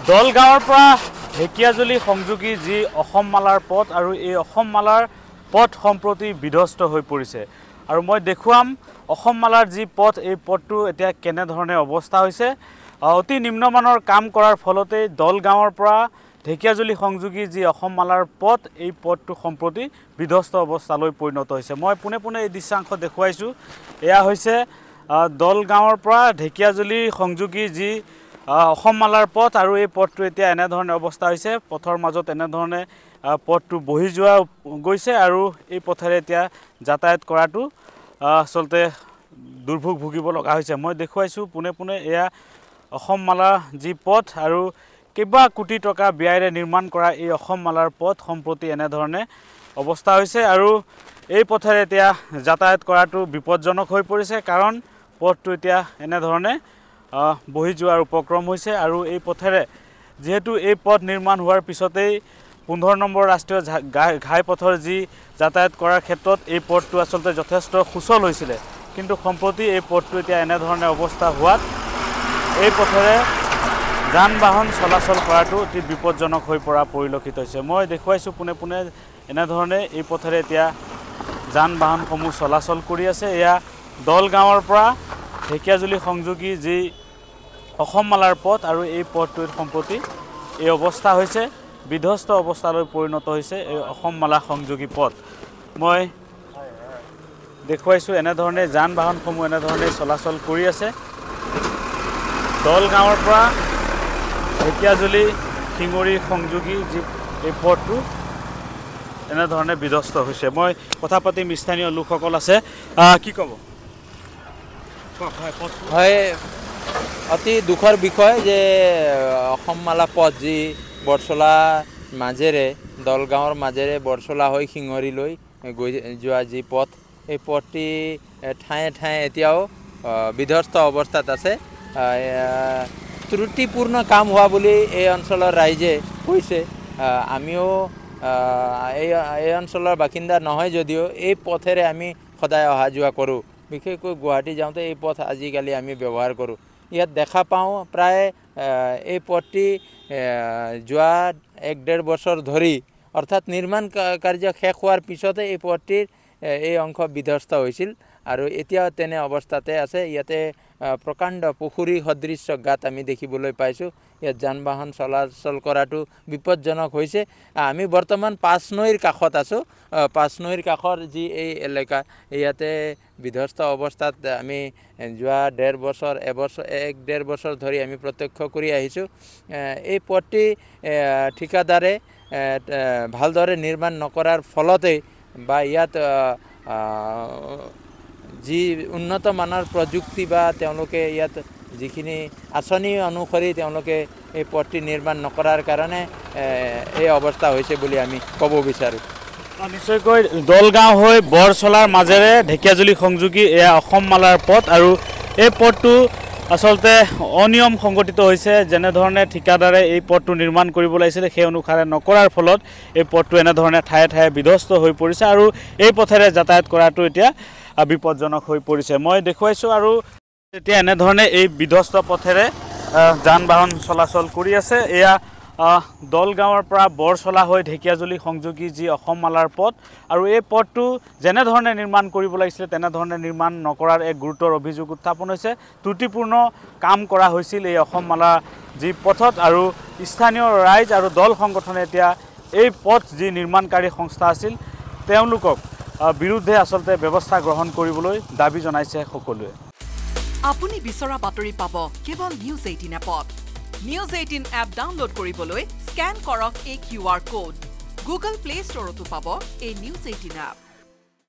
দলগাঁৱৰ পৰা ঢেকিয়াজুলি সংযোগী যি অসম মালাৰ পথ আৰু এই অসম মালাৰ পথ সম্প্ৰতি বিধ্বস্ত হৈ পৰিছে আৰু মই দেখুৱাম অসম মালাৰ যি পথ এই পথটো এতিয়া কেনেধৰণে অৱস্থা হৈছে অতি নিম্নমানৰ কাম কৰাৰ ফলতে দলগাঁৱৰ পৰা ঢেকিয়াজুলি সংযোগী যি অসম মালাৰ পথ এই পথটো সম্প্ৰতি বিধ্বস্ত অৱস্থালৈ পৰিণত হৈছে মই পুনে পুনে এই দৃশ্যাংশ দেখুৱাইছোঁ এয়া হৈছে দলগাঁৱৰ পৰা ঢেকিয়াজুলি সংযোগী যি অসম মালাৰ পথ আৰু এই পথটো এতিয়া এনেধৰণে অৱস্থা হৈছে পথৰ মাজত এনেধৰণে পথটো বহি যোৱা গৈছে আৰু এই পথেৰে এতিয়া যাতায়াত কৰাটো আচলতে দুৰ্ভোগ ভুগিব লগা হৈছে মই দেখুৱাইছোঁ পুনে পুনে এয়া অসম মালা যি পথ আৰু কেইবা কোটি টকা ব্যয়েৰে নিৰ্মাণ কৰা এই অসম মালাৰ পথ সম্প্ৰতি এনেধৰণে অৱস্থা হৈছে আৰু এই পথেৰে এতিয়া যাতায়াত কৰাটো বিপদজনক হৈ পৰিছে কাৰণ পথটো এতিয়া এনেধৰণে বহি যোৱাৰ উপক্ৰম হৈছে আৰু এই পথেৰে যেহেতু এই পথ নিৰ্মাণ হোৱাৰ পিছতেই 15 নম্বৰ ৰাষ্ট্ৰীয় ঘাই পথৰ যি যাতায়াত কৰাৰ ক্ষেত্ৰত এই পথটো আচলতে যথেষ্ট সুচল হৈছিলে কিন্তু সম্প্ৰতি এই পথটো এতিয়া এনেধৰণে অৱস্থা হোৱাত এই পথেৰে যান বাহন চলাচল কৰাটো অতি বিপদজনক হৈ পৰা পৰিলক্ষিত হৈছে মই দেখুৱাইছোঁ পুনে পুনে এনেধৰণে এই পথেৰে এতিয়া যান বাহনসমূহ চলাচল কৰি আছে এয়া দলগাঁৱৰ পৰা ঢেকিয়াজুলি সংযোগী যি অসম মালাৰ পথ আৰু এই পথটোৰ সম্প্ৰতি এই অৱস্থা হৈছে বিধ্বস্ত অৱস্থালৈ পৰিণত হৈছে এই অসম মালা সংযোগী পথ মই দেখুৱাইছোঁ এনেধৰণে যান বাহনসমূহ এনেধৰণে চলাচল কৰি আছে দলগাঁৱৰ পৰা ঢেকিয়াজুলি শিঙৰি সংযোগী যি এই পথটো এনেধৰণে বিধ্বস্ত হৈছে মই কথা পাতিম স্থানীয় লোকসকল আছে কি ক'ব হয় অতি দুখৰ বিষয় যে অসম মালা পথ যি বৰচলা মাজেৰে দলগাঁৱৰ মাজেৰে বৰচলা হৈ শিঙৰিলৈ গৈ যোৱা যি পথ এই পথটি ঠায়ে ঠায়ে এতিয়াও বিধ্বস্ত অৱস্থাত আছে ত্ৰুটিপূৰ্ণ কাম হোৱা বুলি এই অঞ্চলৰ ৰাইজে কৈছে আমিও এই অঞ্চলৰ বাসিন্দা নহয় যদিও এই পথেৰে আমি সদায় অহা যোৱা কৰোঁ বিশেষকৈ গুৱাহাটী যাওঁতে এই পথ আজিকালি আমি ব্যৱহাৰ কৰোঁ ইয়াত দেখা পাওঁ প্ৰায় এই পথটি যোৱা 1-1.5 বছৰ ধৰি অৰ্থাৎ নিৰ্মাণ কাৰ্য শেষ হোৱাৰ পিছতে এই পথটিৰ এই অংশ বিধ্বস্ত হৈছিল আৰু এতিয়া তেনে অৱস্থাতে আছে ইয়াতে প্ৰকাণ্ড পুখুৰী সদৃশ্য গাঁত আমি দেখিবলৈ পাইছোঁ ইয়াত যান বাহন চলাচল কৰাটো বিপদজনক হৈছে আমি বৰ্তমান 5 নৈৰ কাষত আছোঁ 5 নৈৰ কাষৰ যি এই এলেকা ইয়াতে বিধ্বস্ত অৱস্থাত আমি যোৱা 1.5 বছৰ 1.5 বছৰ ধৰি আমি প্ৰত্যক্ষ কৰি আহিছোঁ এই পথটি ঠিকাদাৰে ভালদৰে নিৰ্মাণ নকৰাৰ ফলতে বা ইয়াত যি উন্নত মানৰ প্ৰযুক্তি বা তেওঁলোকে ইয়াত যিখিনি আঁচনি অনুসৰি তেওঁলোকে এই পথটি নিৰ্মাণ নকৰাৰ কাৰণে এই অৱস্থা হৈছে বুলি আমি ক'ব বিচাৰোঁ নিশ্চয়কৈ দলগাঁও হৈ বৰচলাৰ মাজেৰে ঢেকিয়াজুলি সংযোগী এয়া অসম মালাৰ পথ আৰু এই পথটো আচলতে অনিয়ম সংগঠিত হৈছে যেনেধৰণে ঠিকাদাৰে এই পথটো নিৰ্মাণ কৰিব লাগিছিলে সেই অনুসাৰে নকৰাৰ ফলত এই পথটো এনেধৰণে ঠায়ে ঠায়ে বিধ্বস্ত হৈ পৰিছে আৰু এই পথেৰে যাতায়াত কৰাটো এতিয়া বিপদজনক হৈ পৰিছে মই দেখুৱাইছোঁ আৰু এতিয়া এনেধৰণে এই বিধ্বস্ত পথেৰে যান বাহন চলাচল কৰি আছে এয়া দলগাঁৱৰ পৰা বৰচলা হৈ ঢেকিয়াজুলি সংযোগী যি অসম মালাৰ পথ আৰু এই পথটো যেনেধৰণে নিৰ্মাণ কৰিব লাগিছিলে তেনেধৰণে নিৰ্মাণ নকৰাৰ এক গুৰুতৰ অভিযোগ উত্থাপন হৈছে ত্ৰুটিপূৰ্ণ কাম কৰা হৈছিল এই অসম মালা যি পথত আৰু স্থানীয় ৰাইজ আৰু দল সংগঠনে এতিয়া এই পথ যি নিৰ্মাণকাৰী সংস্থা আছিল তেওঁলোকক বিৰুদ্ধে আচলতে ব্যৱস্থা গ্ৰহণ কৰিবলৈ দাবী জনাইছে সকলোৱে আপুনি বিচৰা বাতৰি পাব কেৱল নিউজ 18 এপত নিউজ 18 এপ ডাউনলোড কৰিবলৈ স্ক্যান কৰক এই QR কোড গুগল প্লে ষ্টৰতো পাব এই নিউজ 18 এপ